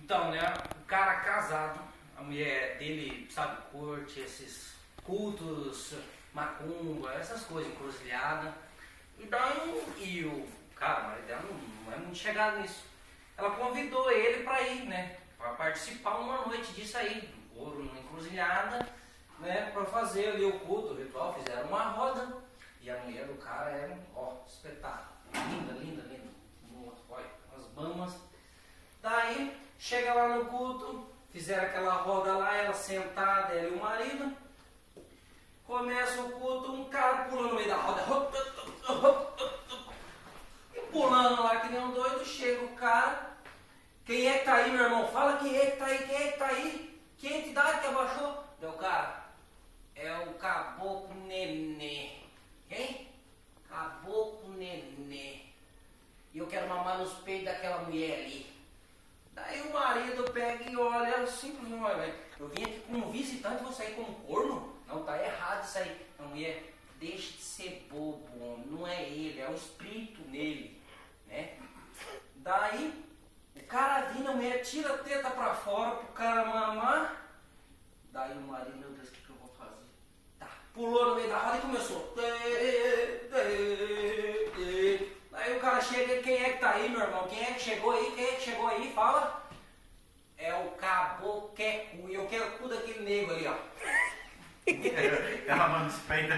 Então, né, o cara casado, a mulher dele, sabe, curte esses cultos, macumba, essas coisas, encruzilhada. E o cara, o marido dela não é muito chegado nisso. Ela convidou ele pra ir, né, pra participar uma noite disso aí, ouro numa encruzilhada, né, pra fazer ali o culto, o ritual, fizeram uma roda. E a mulher do cara era, ó, espetáculo, linda, linda, linda, olha, as mamas. Daí, chega lá no culto, fizeram aquela roda lá, ela sentada, ela e o marido. Começa o culto, um cara pula no meio da roda. E pulando lá que nem um doido, chega o cara. Quem é que tá aí, meu irmão? Fala quem é que tá aí, quem é que tá aí? Que entidade que abaixou? Deu cara, é o Caboclo Nenê. Quem? Caboclo Nenê. E eu quero mamar nos peitos daquela mulher ali. Daí o marido pega e olha, simplesmente, olha, eu vim aqui como visitante, vou sair como corno? Não, tá errado isso aí. A mulher, deixa de ser bobo, homem. Não é ele, é o espírito nele, né? Daí, o cara vindo, a mulher tira a teta pra fora pro cara mamar. Daí o marido, meu Deus, o que eu vou fazer? Tá, pulou no meio da roda e começou. Aí o cara chega, quem é que tá aí, meu irmão? Quem é que chegou aí? Quem é que chegou aí? Fala. É o Caboclo, e eu quero o cu daquele nego ali, ó. Ela manda os peitos.